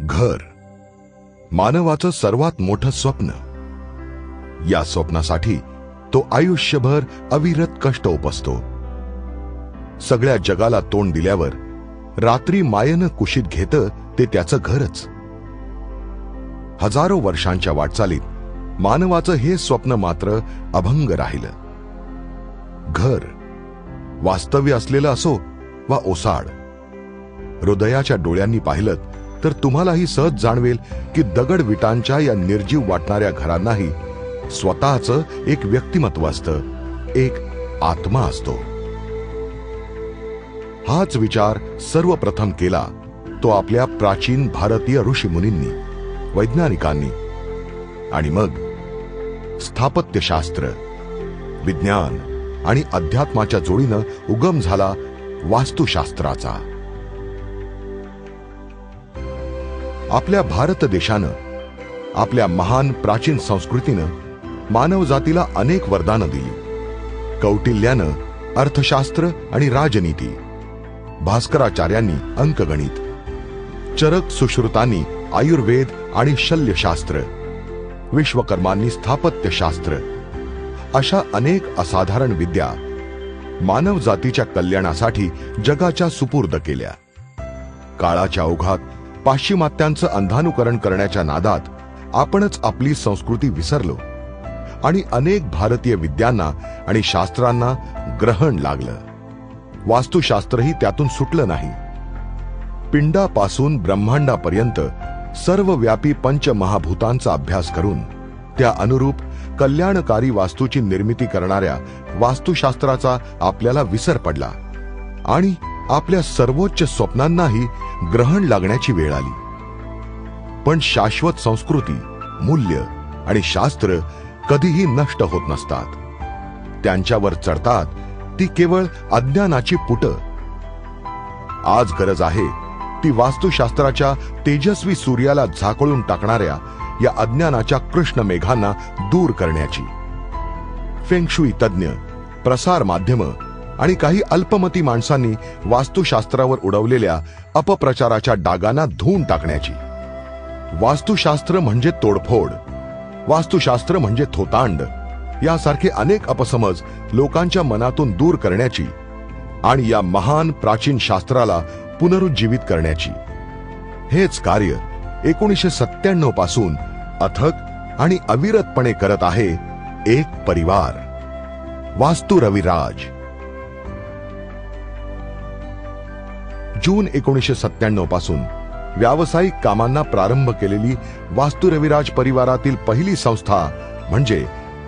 घर मानवाचं सर्वात मोठं स्वप्न. या स्वप्नासाठी तो आयुष्यभर अविरत कष्ट उपसतो. सगळ्या जगाला तोंड दिल्यावर रात्री मायेनं कुशीत घेतं ते त्याचं घरच. हजारो वर्षांच्या वाटचालीत मानवाचं हे स्वप्न मात्र अभंग राहिलं. घर वास्तव्य असलेलं असो वा ओसाड. हृदयाच्या डोळ्यांनी पाहिलं तर तुम्हालाही सहज जाणवेल की दगड विटांच्या या निर्जीव वाटणाऱ्या घरांनाही स्वतःचं एक व्यक्तिमत्व असतं, एक आत्मा असतो. हाच विचार सर्वप्रथम केला तो आपल्या प्राचीन भारतीय ऋषीमुनींनी, वैज्ञानिकांनी. आणि मग स्थापत्यशास्त्र, विज्ञान आणि अध्यात्माच्या जोडीनं उगम झाला वास्तुशास्त्राचा. आपल्या भारत देशानं, आपल्या महान प्राचीन संस्कृतीनं मानवजातीला अनेक वरदानं दिली. कौटिल्यानं अर्थशास्त्र आणि राजनीती, भास्कराचार्यांनी अंकगणित, चरक सुश्रुतांनी आयुर्वेद आणि शल्यशास्त्र, विश्वकर्मांनी स्थापत्यशास्त्र, अशा अनेक असाधारण विद्या मानवजातीच्या कल्याणासाठी जगाच्या सुपूर्द केल्या. काळाच्या ओघात पाश्चिमात्यांचं अंधानुकरण करण्याच्या नादात आपणच आपली संस्कृती विसरलो आणि अनेक भारतीय विद्यांना आणि शास्त्रांना ग्रहण लागलं. वास्तुशास्त्रही त्यातून सुटलं नाही. पिंडापासून ब्रह्मांडापर्यंत सर्वव्यापी पंचमहाभूतांचा अभ्यास करून त्या अनुरूप कल्याणकारी वास्तूची निर्मिती करणाऱ्या वास्तुशास्त्राचा आपल्याला विसर पडला आणि आपल्या सर्वोच्च स्वप्नांनाही ग्रहण लागण्याची वेळ आली. पण शाश्वत संस्कृती, मूल्य आणि शास्त्र कधीही नष्ट होत नसतात. त्यांच्यावर चढतात ती केवळ अज्ञानाची पुटं. आज गरज आहे ती वास्तुशास्त्राच्या तेजस्वी सूर्याला झाकळून टाकणाऱ्या या अज्ञानाच्या कृष्ण मेघांना दूर करण्याची. फेंगशुई तज्ञ, प्रसार माध्यम आणि काही अल्पमती माणसांनी वास्तुशास्त्रावर उडवलेल्या अपप्रचाराच्या डागांना धुवून टाकण्याची. वास्तुशास्त्र म्हणजे तोडफोड, वास्तुशास्त्र म्हणजे थोतांड यासारखे अनेक अपसमज लोकांच्या मनातून दूर करण्याची आणि या महान प्राचीन शास्त्राला पुनरुज्जीवित करण्याची. हेच कार्य 1997 पासून अथक आणि अविरतपणे करत आहे एक परिवार, वास्तू रविराज. जून 1997 पासून व्यावसायिक कामांना प्रारंभ केलेली वास्तू रविराज परिवारातील पहिली संस्था म्हणजे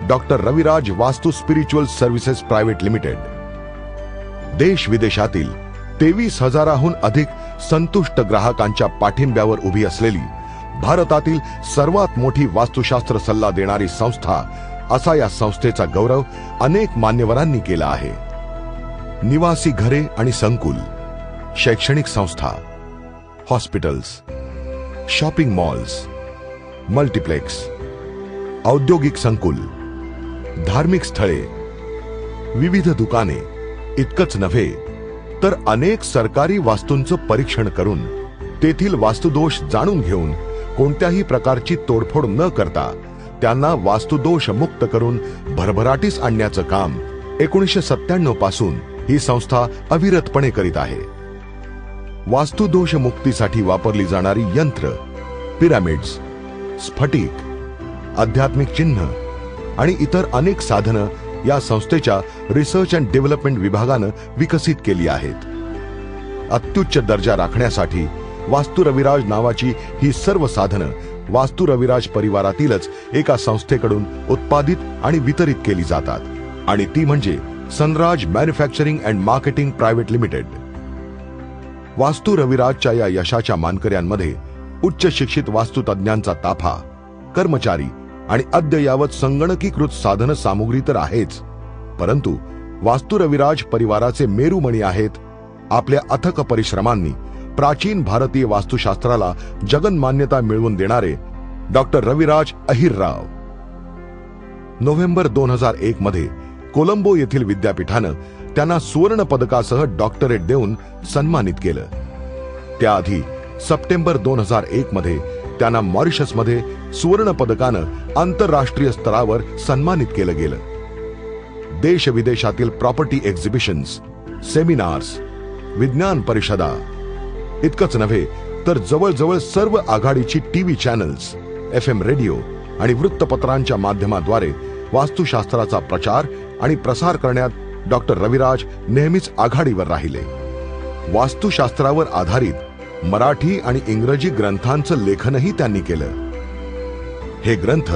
डॉक्टर रविराज वास्तू स्पिरिच्युअल सर्व्हिसेस प्रायव्हेट लिमिटेड. देश विदेशातील 23,000हून अधिक संतुष्ट ग्राहकांच्या पाठिंब्यावर उभी असलेली भारतातील सर्वात मोठी वास्तुशास्त्र सल्ला देणारी संस्था असा या संस्थेचा गौरव अनेक मान्यवरांनी केला आहे. निवासी घरे आणि संकुल, शैक्षणिक संस्था, हॉस्पिटल्स, शॉपिंग मॉल्स, मल्टीप्लेक्स, औद्योगिक संकुल, धार्मिक स्थळे, विविध दुकाने इतकंच नव्हे तर अनेक सरकारी वास्तूंचं परीक्षण करून तेथील वास्तुदोष जाणून घेऊन कोणत्याही प्रकारची तोडफोड न करता त्यांना वास्तुदोष मुक्त करून भरभराटीस आणण्याचं काम 1997 पासून ही संस्था अविरतपणे करीत आहे. वास्तुदोष मुक्तीसाठी वापरली जाणारी यंत्र, पिरामिड्स, स्फटिक, आध्यात्मिक चिन्ह आणि इतर अनेक साधनं या संस्थेच्या रिसर्च अँड डेव्हलपमेंट विभागानं विकसित केली आहेत. अत्युच्च दर्जा राखण्यासाठी वास्तू रविराज नावाची ही सर्व साधनं वास्तू रविराज परिवारातीलच एका संस्थेकडून उत्पादित आणि वितरित केली जातात आणि ती म्हणजे Sanraj manufacturing and marketing private limited. Vastu रविराजच्या या यशाच्या मानकऱ्यांमध्ये उच्च शिक्षित वास्तुतज्ञांचा ताफा, कर्मचारी आणि अद्ययावत संगणकीकृत साधन सामुग्री तर आहेच, परंतु वास्तू रविराज परिवाराचे मेरुमणी आहेत आपल्या अथक परिश्रमांनी प्राचीन भारतीय वास्तुशास्त्राला जगन्मान्यता मिळवून देणारे डॉक्टर रविराज अहिरराव. नोव्हेंबर 2001 मध्ये कोलंबो येथील विद्यापीठानं त्यांना सुवर्ण पदकासह डॉक्टरेट देऊन सन्मानित केलं. त्याआधी सप्टेंबर 2001 मध्ये त्यांना मॉरिशसमध्ये सुवर्ण पदकानं आंतरराष्ट्रीय स्तरावर सन्मानित केलं गेलं. देश विदेशातील प्रॉपर्टी एक्झिबिशन्स, सेमिनार्स, विज्ञान परिषदा इतकंच नव्हे तर जवळजवळ सर्व आघाडीची टीव्ही चॅनल्स, FM रेडिओ आणि वृत्तपत्रांच्या माध्यमाद्वारे वास्तुशास्त्राचा प्रचार आणि प्रसार करण्यात डॉक्टर रविराज नेहमीच आघाडीवर राहिले. वास्तुशास्त्रावर आधारित मराठी आणि इंग्रजी ग्रंथांचं लेखनही त्यांनी केलं. हे ग्रंथ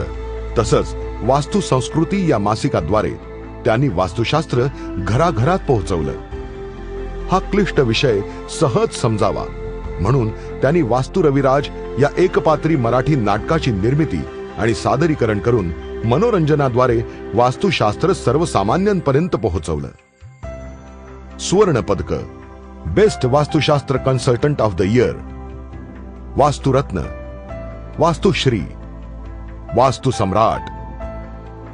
तसंच वास्तु संस्कृती या मासिकाद्वारे त्यांनी वास्तुशास्त्र घराघरात पोहोचवलं. हा क्लिष्ट विषय सहज समजावा म्हणून त्यांनी वास्तु रविराज या एकपात्री मराठी नाटकाची निर्मिती आणि सादरीकरण करून मनोरंजनाद्वारे वास्तुशास्त्र सर्वसामान्यांपर्यंत पोहोचवलं. सुवर्ण पदक, best vastushastra consultant of the year, Vasturatna, Vastushri, Vastu Samrat,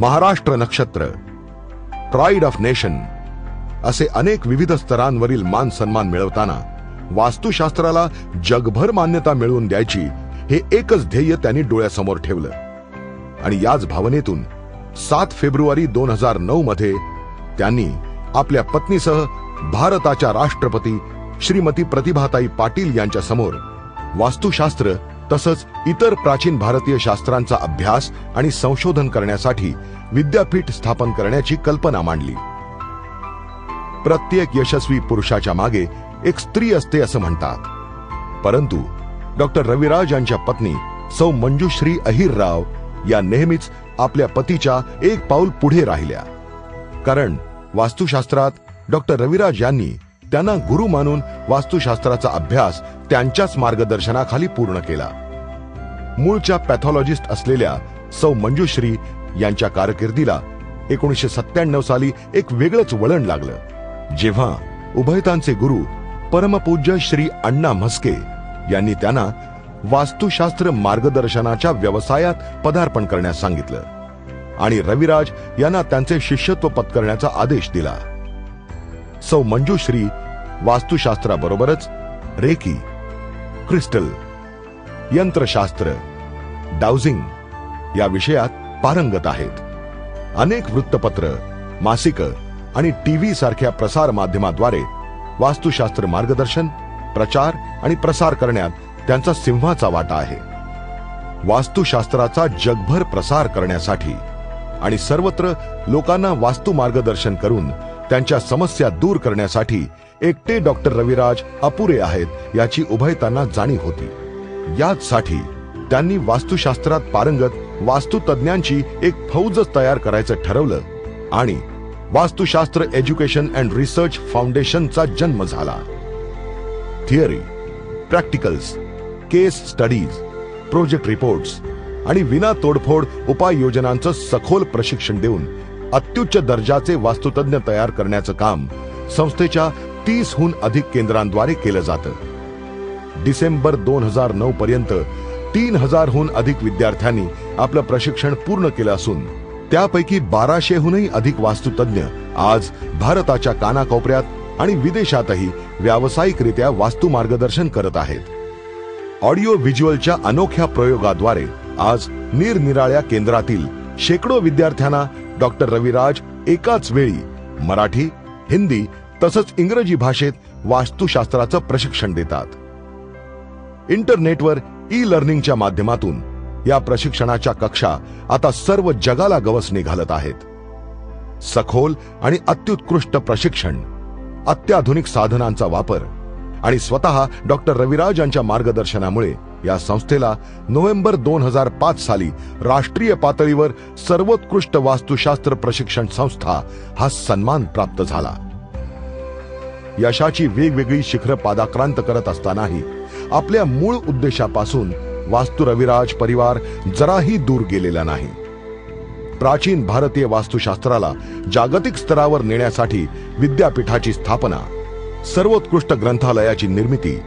Maharashtra Nakshatra, pride of nation असे अनेक विविध स्तरांवरील मान सन्मान मिळवताना वास्तुशास्त्राला जगभर मान्यता मिळवून द्यायची हे एकच ध्येय त्यांनी डोळ्यासमोर ठेवलं. आणि याच भावनेतून 7 फेब्रुवारी 2009 मध्ये त्यांनी आपल्या पत्नीसह भारताच्या राष्ट्रपती श्रीमती प्रतिभाताई पाटील यांच्या समोर वास्तुशास्त्र तसंच इतर प्राचीन भारतीय शास्त्रांचा अभ्यास आणि संशोधन करण्यासाठी विद्यापीठ स्थापन करण्याची कल्पना मांडली. प्रत्येक यशस्वी पुरुषाच्या मागे एक स्त्री असते असं म्हणतात, परंतु डॉक्टर रविराज यांच्या पत्नी सौ मंजुश्री अहिरराव या नेहमीच आपल्या पतीच्या एक पाऊल पुढे राहिल्या. कारण वास्तुशास्त्रात डॉक्टर रविराज यांनी त्यांना गुरु मानून वास्तुशास्त्राचा अभ्यास त्यांच्याच मार्गदर्शनाखाली पूर्ण केला. मूळच्या पॅथॉलॉजिस्ट असलेल्या सौ मंजुश्री यांच्या कारकिर्दीला 1997 साली एक वेगळंच वळण लागलं, जेव्हा उभयतांचे गुरु परमपूज्य श्री अण्णा म्हस्के यांनी त्यांना वास्तुशास्त्र मार्गदर्शनाच्या व्यवसायात पदार्पण करण्यास सांगितलं आणि रविराज यांना त्यांचे शिष्यत्व पत्करण्याचा आदेश दिला. सौ मंजुश्री वास्तुशास्त्राबरोबरच रेकी, क्रिस्टल, यंत्रशास्त्र, डाउजिंग या विषयात पारंगत आहेत. अनेक वृत्तपत्र, मासिक आणि टीव्ही सारख्या प्रसार माध्यमाद्वारे वास्तुशास्त्र मार्गदर्शन, प्रचार आणि प्रसार करण्यात त्यांचा सिंहाचा वाटा आहे. वास्तुशास्त्राचा जगभर प्रसार करण्यासाठी आणि सर्वत्र लोकांना वास्तु मार्गदर्शन करून त्यांच्या समस्या दूर करण्यासाठी एकटे डॉक्टर रविराज अपुरे आहेत याची उभयतांना जाणीव होती. याचसाठी त्यांनी वास्तुशास्त्रात पारंगत वास्तुतज्ञांची एक फौजच तयार करायचं ठरवलं आणि वास्तुशास्त्र एज्युकेशन अँड रिसर्च फाउंडेशनचा जन्म झाला. थिअरी, प्रॅक्टिकल्स, केस स्टडीज, प्रोजेक्ट रिपोर्ट्स आणि विना तोडफोड उपाययोजनांचं सखोल प्रशिक्षण देऊन अत्युच्च दर्जाचे वास्तुतज्ञ तयार करण्याचं काम संस्थेच्या 30हून अधिक केंद्रांद्वारे केलं जातं. डिसेंबर 2009 पर्यंत 3000हून अधिक विद्यार्थ्यांनी आपलं प्रशिक्षण पूर्ण केलं असून त्यापैकी 1200हूनही अधिक वास्तुतज्ञ आज भारताच्या कानाकोपऱ्यात आणि विदेशातही व्यावसायिकरित्या वास्तु मार्गदर्शन करत आहेत. ऑडिओ व्हिज्युअलच्या अनोख्या प्रयोगाद्वारे आज निरनिराळ्या केंद्रातील शेकडो विद्यार्थ्यांना डॉक्टर रविराज एकाच वेळी मराठी, हिंदी तसंच इंग्रजी भाषेत वास्तुशास्त्राचं प्रशिक्षण देतात. इंटरनेटवर ई-लर्निंगच्या माध्यमातून या प्रशिक्षणाच्या कक्षा आता सर्व जगाला गवसणी घालत आहेत. सखोल आणि अत्युत्कृष्ट प्रशिक्षण, अत्याधुनिक साधनांचा वापर आणि स्वतः डॉक्टर रविराज यांच्या मार्गदर्शनामुळे या संस्थेला नोव्हेंबर 2005 साली राष्ट्रीय पातळीवर सर्वोत्कृष्ट वास्तुशास्त्र प्रशिक्षण संस्था हा सन्मान प्राप्त झाला. यशाची वेगवेगळी शिखरं पादाक्रांत करत असतानाही आपल्या मूळ उद्देशापासून वास्तु रविराज परिवार जराही दूर गेलेला नाही. प्राचीन भारतीय वास्तुशास्त्राला जागतिक स्तरावर नेण्यासाठी विद्यापीठाची स्थापना, सर्वोत्कृष्ट ग्रंथालयाची निर्मिती,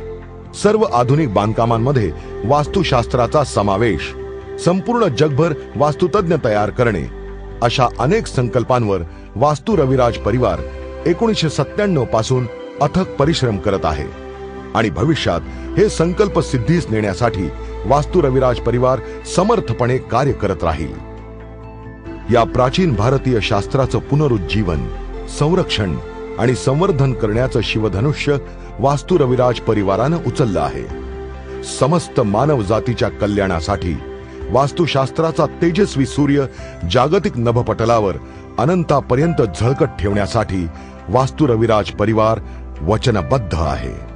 सर्व आधुनिक बांधकामांमध्ये वास्तुशास्त्राचा समावेश, संपूर्ण जगभर वास्तुतज्ञ तयार करणे अशा अनेक संकल्पांवर वास्तु रविराज परिवार 1997 पासून अथक परिश्रम करत आहे. आणि भविष्यात हे संकल्प सिद्धीस नेण्यासाठी वास्तू रविराज परिवार समर्थपणे कार्य करत राहील. या प्राचीन भारतीय शास्त्राचं पुनरुज्जीवन, संरक्षण आणि संवर्धन करण्याचं शिवधनुष्य वास्तू रविराज परिवारानं उचललं आहे. समस्त मानव जातीच्या कल्याणासाठी वास्तुशास्त्राचा तेजस्वी सूर्य जागतिक नभपटलावर अनंतापर्यंत झळकत ठेवण्यासाठी वास्तू रविराज परिवार वचनबद्ध आहे.